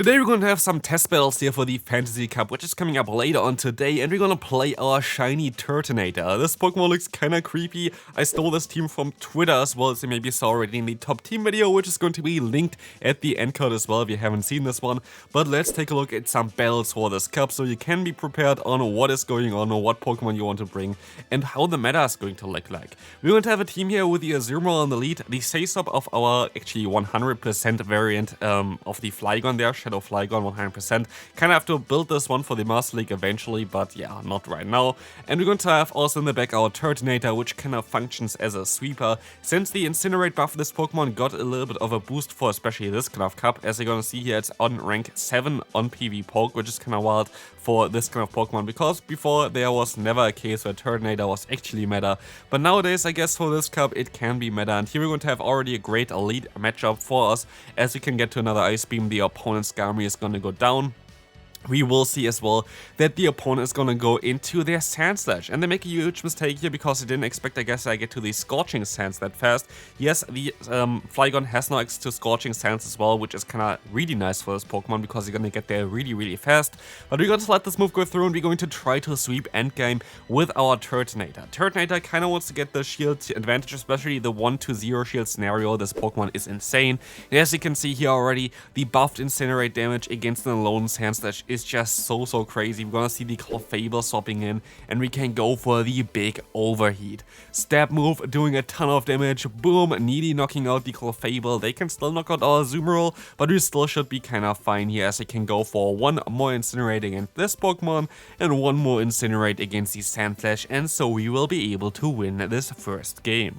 Today we're going to have some test battles here for the Fantasy Cup, which is coming up later on today, and we're going to play our shiny Turtonator. This Pokemon looks kinda creepy. I stole this team from Twitter as well, as you maybe saw already in the top team video, which is going to be linked at the end card as well if you haven't seen this one. But let's take a look at some battles for this cup, so you can be prepared on what is going on, or what Pokemon you want to bring, and how the meta is going to look like. We're going to have a team here with the Azumarill on the lead, the Sasop of our actually 100% variant of the Flygon there, Flygon 100%. Kinda have to build this one for the Master League eventually, but yeah, not right now. And we're going to have also in the back our Turtonator, which kinda functions as a sweeper. Since the Incinerate buff, this Pokemon got a little bit of a boost for especially this kind of cup. As you're gonna see here, it's on rank 7 on PV Poke, which is kinda wild for this kind of Pokemon, because before there was never a case where Turtonator was actually meta. But nowadays, I guess for this cup, it can be meta. And here we're going to have already a great elite matchup for us. As we can get to another Ice Beam, the opponent's Skarmory is going to go down. We will see as well that the opponent is gonna go into their Sandslash, and they make a huge mistake here because they didn't expect, I guess, I get to the Scorching Sands that fast. Yes, the Flygon has no access to Scorching Sands as well, which is kinda really nice for this Pokemon because you're gonna get there really fast. But we're going to let this move go through, and we're going to try to sweep endgame with our Turtonator. Turtonator kinda wants to get the shield advantage, especially the 1-0 shield scenario. This Pokemon is insane. And as you can see here already, the buffed Incinerate damage against an alone Sandslash is just so crazy. We're gonna see the Clefable swapping in, and we can go for the big overheat. Stab move doing a ton of damage. Boom, Needy knocking out the Clefable. They can still knock out our Azumarill, but we still should be kind of fine here, as we can go for one more Incinerate against this Pokemon and one more Incinerate against the Sandslash, and so we will be able to win this first game.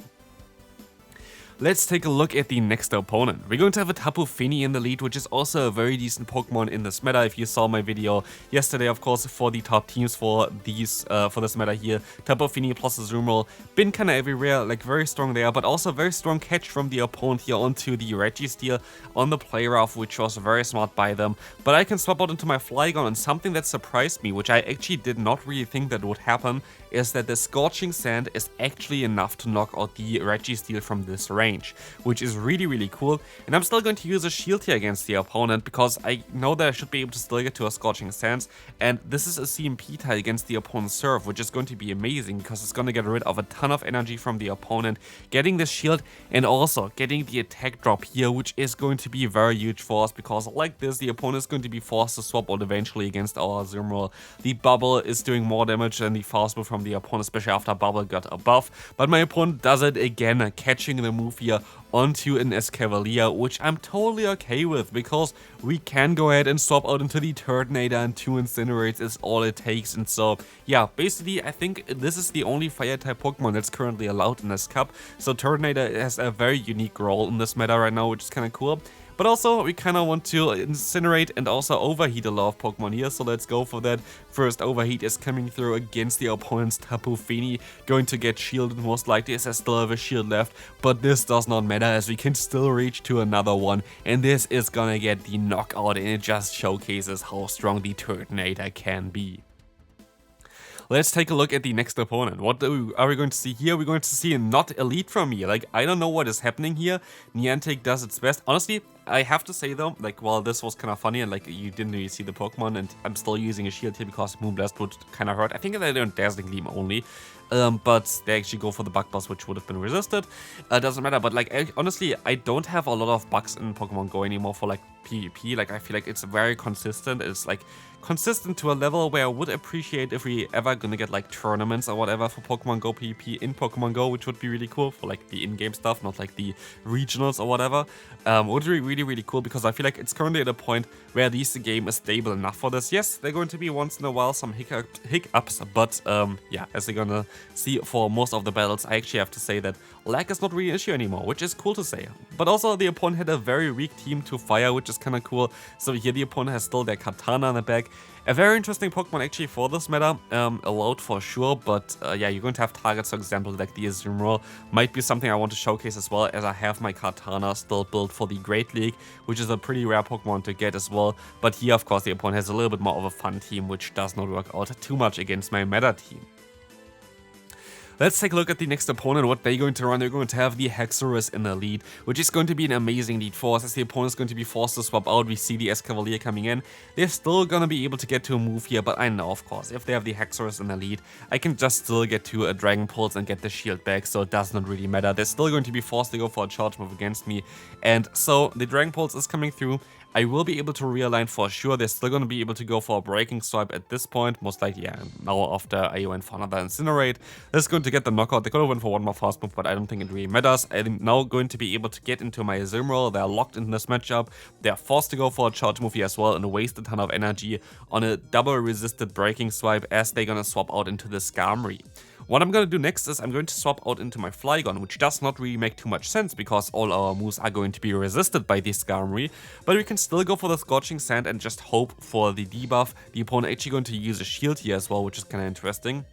Let's take a look at the next opponent. We're going to have a Tapu Fini in the lead, which is also a very decent Pokemon in this meta. If you saw my video yesterday, of course, for the top teams for these for this meta here, Tapu Fini plus Azumarill, been kinda everywhere, like very strong there, but also very strong catch from the opponent here onto the Registeel on the play rough, which was very smart by them. But I can swap out into my Flygon, and something that surprised me, which I actually did not really think that would happen, is that the Scorching Sand is actually enough to knock out the Registeel from this range, which is really cool. And I'm still going to use a shield here against the opponent, because I know that I should be able to still get to a Scorching Sands, and this is a CMP tile against the opponent's Surf, which is going to be amazing because it's going to get rid of a ton of energy from the opponent, getting the shield and also getting the attack drop here, which is going to be very huge for us, because like this, the opponent is going to be forced to swap out eventually against our Azumarill. The Bubble is doing more damage than the fast move from the opponent, especially after Bubble got a buff, but my opponent does it again, catching the move here onto an Escavalier, which I'm totally okay with, because we can go ahead and swap out into the Turtonator, and 2 Incinerates is all it takes. And so yeah, basically I think this is the only fire type Pokemon that's currently allowed in this cup, so Turtonator has a very unique role in this meta right now, which is kind of cool. But also, we kind of want to Incinerate and also Overheat a lot of Pokemon here, so let's go for that. First Overheat is coming through against the opponent's Tapu Fini, going to get shielded most likely, as I still have a shield left, but this does not matter, as we can still reach to another one, and this is gonna get the knockout, and it just showcases how strong the Turtonator can be. Let's take a look at the next opponent. What are we going to see here? We're going to see a not elite from me. Like, I don't know what is happening here. Niantic does its best. Honestly, I have to say though, like, while this was kind of funny and like you didn't really see the Pokemon, and I'm still using a shield here because Moonblast would kind of hurt. I think they're on Dazzling Gleam only. But they actually go for the Bug Buzz, which would have been resisted. Doesn't matter, but like, honestly, I don't have a lot of bugs in Pokemon Go anymore for like PvP. Like, I feel like it's very consistent. It's like consistent to a level where I would appreciate if we ever gonna get like tournaments or whatever for Pokemon Go PvP in Pokemon Go, which would be really cool for like the in-game stuff, not like the regionals or whatever. Would be really cool, because I feel like it's currently at a point where at least the game is stable enough for this. Yes, they're going to be once in a while some hiccups, but yeah, as they're gonna see for most of the battles, I actually have to say that lag is not really an issue anymore, which is cool to say. But also the opponent had a very weak team to fire, which is kind of cool. So here the opponent has still their Katana in the back. A very interesting Pokemon actually for this meta, allowed for sure, but yeah, you're going to have targets, for example, like the Azumarill might be something I want to showcase as well, as I have my Katana still built for the Great League, which is a pretty rare Pokemon to get as well. But here, of course, the opponent has a little bit more of a fun team, which does not work out too much against my meta team. Let's take a look at the next opponent, what they're going to run. They're going to have the Hexorus in the lead, which is going to be an amazing lead force, as the opponent's going to be forced to swap out. We see the Escavalier coming in. They're still going to be able to get to a move here, but I know, of course, if they have the Hexorus in the lead, I can just still get to a Dragon Pulse and get the shield back, so it does not really matter. They're still going to be forced to go for a charge move against me, and so the Dragon Pulse is coming through. I will be able to realign for sure. They're still going to be able to go for a Breaking Swipe at this point. Most likely, yeah, now after I went for another Incinerate. This is going to get the knockout. They could have went for one more fast move, but I don't think it really matters. I'm now going to be able to get into my Azumarill. They're locked in this matchup. They're forced to go for a charge move here as well and waste a ton of energy on a double resisted Breaking Swipe as they're going to swap out into the Skarmory. What I'm going to do next is I'm going to swap out into my Flygon, which does not really make too much sense because all our moves are going to be resisted by the Skarmory, but we can still go for the Scorching Sand and just hope for the debuff. The opponent actually going to use a shield here as well, which is kind of interesting.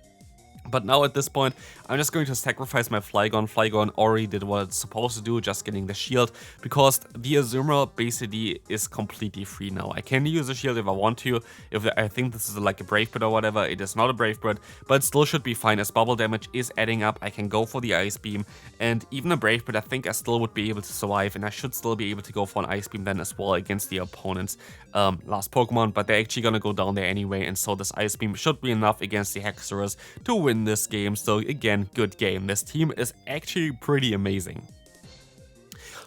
But now at this point, I'm just going to sacrifice my Flygon. Flygon already did what it's supposed to do, just getting the shield, because the Azumarill basically is completely free now. I can use a shield if I want to. If I think this is like a Brave Bird or whatever, it is not a Brave Bird, but it still should be fine as bubble damage is adding up. I can go for the Ice Beam, and even a Brave Bird, I think I still would be able to survive, and I should still be able to go for an Ice Beam then as well against the opponent's last Pokemon, but they're actually gonna go down there anyway, and so this Ice Beam should be enough against the Hexorus to win this game. So again, good game. This team is actually pretty amazing.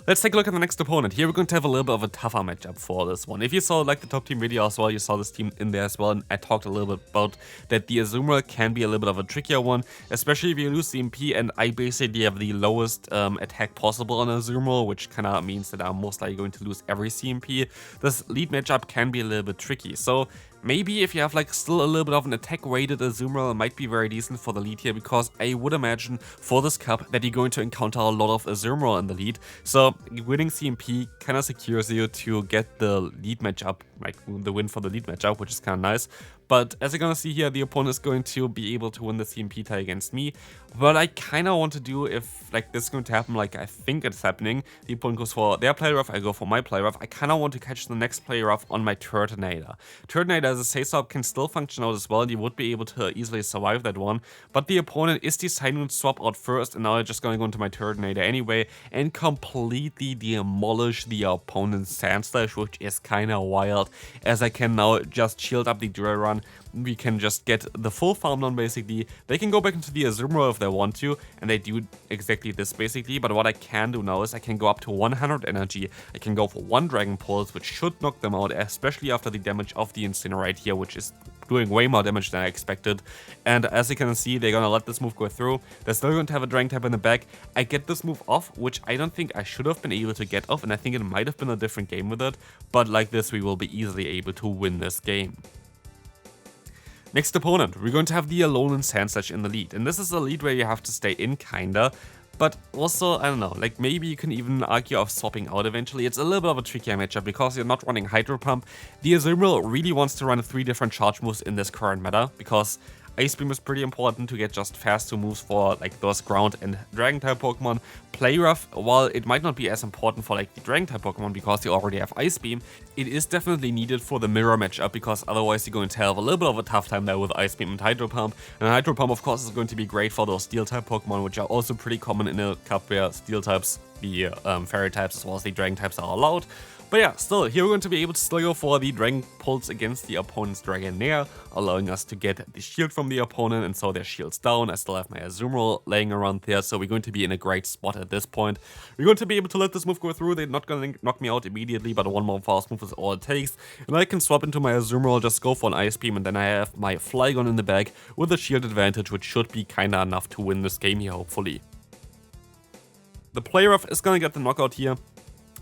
Let's take a look at the next opponent. Here we're going to have a little bit of a tougher matchup for this one. If you saw like the top team video as well, you saw this team in there as well, and I talked a little bit about that the Azumarill can be a little bit of a trickier one, especially if you lose CMP, and I basically have the lowest attack possible on Azumarill, which kind of means that I'm most likely going to lose every CMP. This lead matchup can be a little bit tricky, so maybe if you have like still a little bit of an attack weighted Azumarill, it might be very decent for the lead here, because I would imagine for this cup that you're going to encounter a lot of Azumarill in the lead. So winning CMP kind of secures you to get the lead matchup, like the win for the lead matchup, which is kind of nice. But as you're gonna see here, the opponent is going to be able to win the CMP tie against me. What I kind of want to do, if like this is going to happen, like I think it's happening, the opponent goes for their play rough, I go for my play rough. I kind of want to catch the next play rough on my Turtonator. Turtonator as a say-swap can still function out as well, and you would be able to easily survive that one. But the opponent is deciding to swap out first, and now I'm just gonna go into my Turtonator anyway and completely demolish the opponent's Sandslash, which is kind of wild, as I can now just shield up the Durarun. We can just get the full farm down basically. They can go back into the Azumarill if they want to, and they do exactly this basically. But what I can do now is I can go up to 100 energy. I can go for one Dragon Pulse, which should knock them out, especially after the damage of the Incinerate here, which is doing way more damage than I expected. And as you can see, they're gonna let this move go through. They're still going to have a Dragon type in the back. I get this move off, which I don't think I should have been able to get off, and I think it might have been a different game with it. But like this, we will be easily able to win this game. Next opponent, we're going to have the Alolan Sandslash in the lead, and this is a lead where you have to stay in kinda, but also, I don't know, like maybe you can even argue of swapping out eventually. It's a little bit of a trickier matchup because you're not running Hydro Pump. The Azumarill really wants to run 3 different charge moves in this current meta, because Ice Beam is pretty important to get just fast 2 moves for like those ground and dragon type Pokemon. Play Rough, while it might not be as important for like the dragon type Pokemon because you already have Ice Beam, it is definitely needed for the mirror matchup, because otherwise you're going to have a little bit of a tough time there with Ice Beam and Hydro Pump. And Hydro Pump of course is going to be great for those steel type Pokemon, which are also pretty common in a cup where steel types, the fairy types as well as the dragon types are allowed. But yeah, still, here we're going to be able to still go for the Dragon Pulse against the opponent's Dragonair, allowing us to get the shield from the opponent, and so their shield's down. I still have my Azumarill laying around there, so we're going to be in a great spot at this point. We're going to be able to let this move go through. They're not going to knock me out immediately, but one more fast move is all it takes. And I can swap into my Azumarill, just go for an Ice Beam, and then I have my Flygon in the back with a shield advantage, which should be kinda enough to win this game here, hopefully. The Play Rough is going to get the knockout here.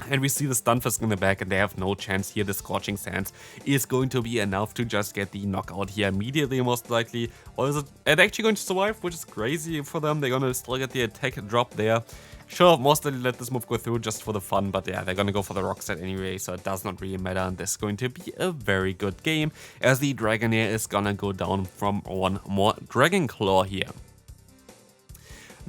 And we see the Stunfisk in the back, and they have no chance here. The Scorching Sands is going to be enough to just get the knockout here immediately, most likely. Or is it actually going to survive, which is crazy for them. They're going to still get the attack drop there. Sure, most likely let this move go through just for the fun, but yeah, they're going to go for the Rock Set anyway, so it does not really matter. And this is going to be a very good game, as the Dragonair is going to go down from one more Dragon Claw here.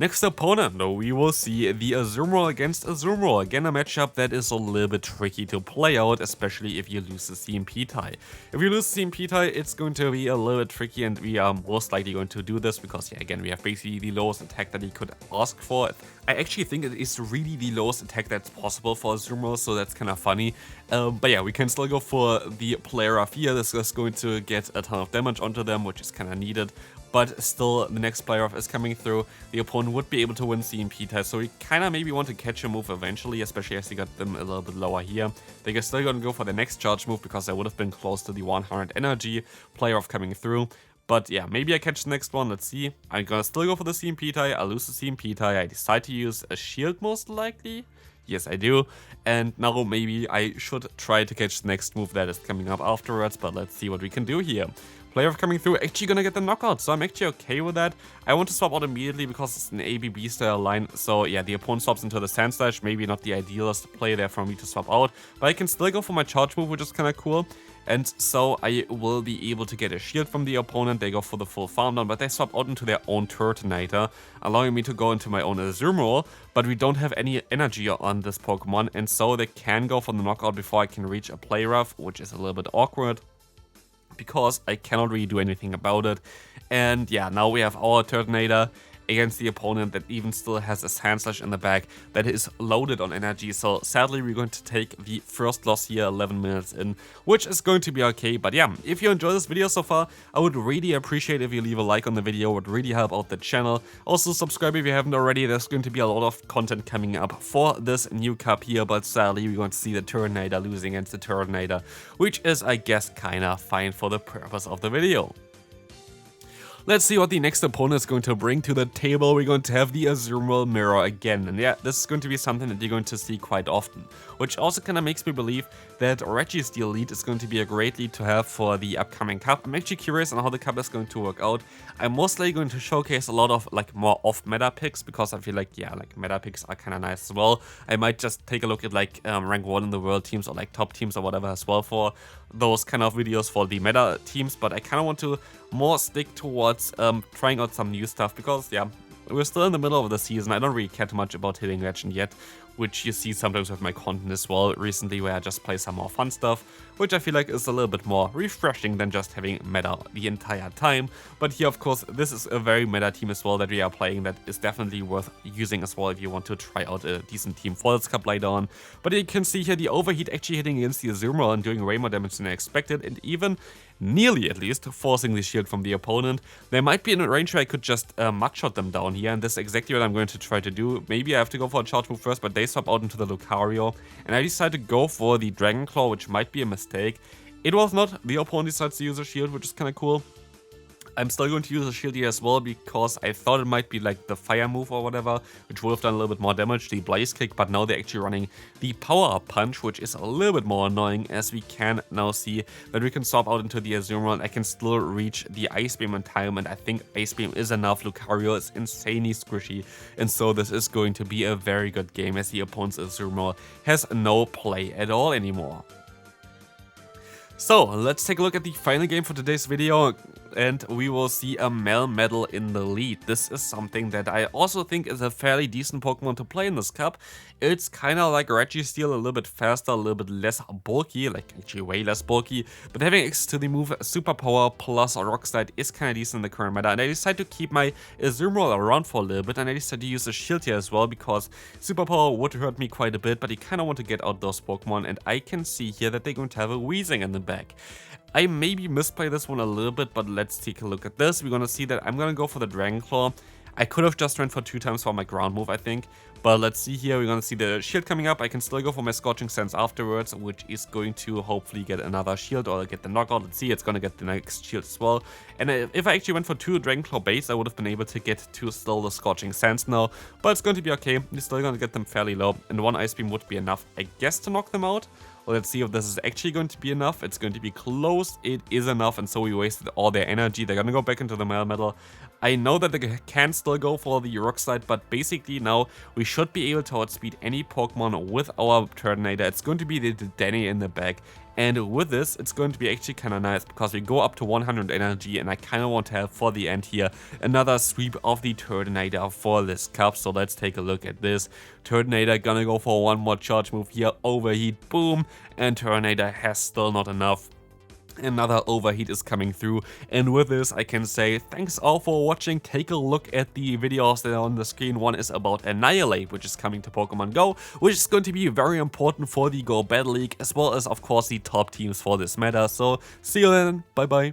Next opponent, we will see the Azumarill against Azumarill. Again, a matchup that is a little bit tricky to play out, especially if you lose the CMP tie. If you lose the CMP tie, it's going to be a little bit tricky, and we are most likely going to do this because, yeah, again, we have basically the lowest attack that he could ask for. I actually think it is really the lowest attack that's possible for Azumarill, so that's kind of funny. But yeah, we can still go for the player of here. This is going to get a ton of damage onto them, which is kind of needed. But still, the next player off is coming through. The opponent would be able to win CMP test, so we kind of maybe want to catch a move eventually, especially as he got them a little bit lower here. They're still going to go for the next charge move because they would have been close to the 100 energy player off coming through. But yeah, maybe I catch the next one, let's see. I'm gonna still go for the CMP tie, I lose the CMP tie, I decide to use a shield most likely. Yes, I do. And now maybe I should try to catch the next move that is coming up afterwards, but let's see what we can do here. Player coming through, actually gonna get the knockout, so I'm actually okay with that. I want to swap out immediately because it's an ABB style line, so yeah, the opponent swaps into the Sand Slash, maybe not the idealist play there for me to swap out, but I can still go for my charge move, which is kind of cool. And so I will be able to get a shield from the opponent. They go for the full farm down, but they swap out into their own Turtonator, allowing me to go into my own Azumarill, but we don't have any energy on this Pokemon, and so they can go for the knockout before I can reach a play rough, which is a little bit awkward, because I cannot really do anything about it. And yeah, now we have our Turtonator against the opponent that even still has a Sand Slash in the back that is loaded on energy, so sadly we're going to take the first loss here 11 minutes in, which is going to be okay. But yeah, if you enjoyed this video so far, I would really appreciate if you leave a like on the video, it would really help out the channel. Also subscribe if you haven't already, there's going to be a lot of content coming up for this new cup here, but sadly we're going to see the Turtonator losing against the Turtonator, which is, I guess, kinda fine for the purpose of the video. Let's see what the next opponent is going to bring to the table. We're going to have the Azumarill Mirror again, and yeah, this is going to be something that you're going to see quite often, which also kind of makes me believe that Registeel lead is going to be a great lead to have for the upcoming cup. I'm actually curious on how the cup is going to work out. I'm mostly going to showcase a lot of like more off-meta picks because I feel like, yeah, like meta picks are kind of nice as well. I might just take a look at like rank 1 in the world teams or like top teams or whatever as well for those kind of videos for the meta teams, but I kind of want to more stick towards trying out some new stuff because, yeah, we're still in the middle of the season. I don't really care too much about hitting legend yet, which you see sometimes with my content as well recently, where I just play some more fun stuff, which I feel like is a little bit more refreshing than just having meta the entire time. But here, of course, this is a very meta team as well that we are playing that is definitely worth using as well if you want to try out a decent team for this cup later on. But you can see here the overheat actually hitting against the Azumarill and doing way more damage than I expected, and even nearly at least forcing the shield from the opponent. They might be in a range where I could just mudshot them down here, and this is exactly what I'm going to try to do. Maybe I have to go for a charge move first, but they swap out into the Lucario, and I decide to go for the Dragon Claw, which might be a mistake. It was not. The opponent decides to use a shield, which is kind of cool. I'm still going to use a shield here as well because I thought it might be like the fire move or whatever, which would have done a little bit more damage, the Blaze Kick, but now they're actually running the Power Up Punch, which is a little bit more annoying, as we can now see that we can swap out into the Azumarill and I can still reach the Ice Beam in time, and I think Ice Beam is enough. Lucario is insanely squishy, and so this is going to be a very good game as the opponent's Azumarill has no play at all anymore. So let's take a look at the final game for today's video, and we will see a MEWeedle in the lead. This is something that I also think is a fairly decent Pokemon to play in this cup. It's kind of like Registeel, a little bit faster, a little bit less bulky, like actually way less bulky, but having access to the move Superpower plus Rock Slide is kind of decent in the current meta, and I decided to keep my Azumarill around for a little bit, and I decided to use a shield here as well because Superpower would hurt me quite a bit, but you kind of want to get out those Pokemon, and I can see here that they're going to have a Weezing in the back. I maybe misplay this one a little bit, but let's take a look at this. We're gonna see that I'm gonna go for the Dragon Claw. I could have just ran for 2 times for my ground move, I think. But let's see here, we're gonna see the shield coming up. I can still go for my Scorching Sands afterwards, which is going to hopefully get another shield or get the knockout. Let's see, it's gonna get the next shield as well. And if I actually went for 2 Dragon Claw base, I would have been able to get 2 still the Scorching Sands now. But it's going to be okay. We're still gonna get them fairly low, and 1 Ice Beam would be enough, I guess, to knock them out. Well, let's see if this is actually going to be enough. It's going to be close. It is enough, and so we wasted all their energy. They're gonna go back into the MEWeedle. I know that they can still go for the Rock Slide, but basically now we should be able to outspeed any Pokemon with our Turtonator. It's going to be the Danny in the back. And with this, it's going to be actually kind of nice because we go up to 100 energy, and I kind of want to have for the end here another sweep of the Turtonator for this cup. So let's take a look at this. Turtonator gonna go for one more charge move here, overheat, boom, and Turtonator has still not enough. Another overheat is coming through, and with this I can say thanks all for watching. Take a look at the videos that are on the screen. One is about Annihilate, which is coming to Pokemon Go, which is going to be very important for the Go Battle League, as well as of course the top teams for this meta. So see you then, bye bye.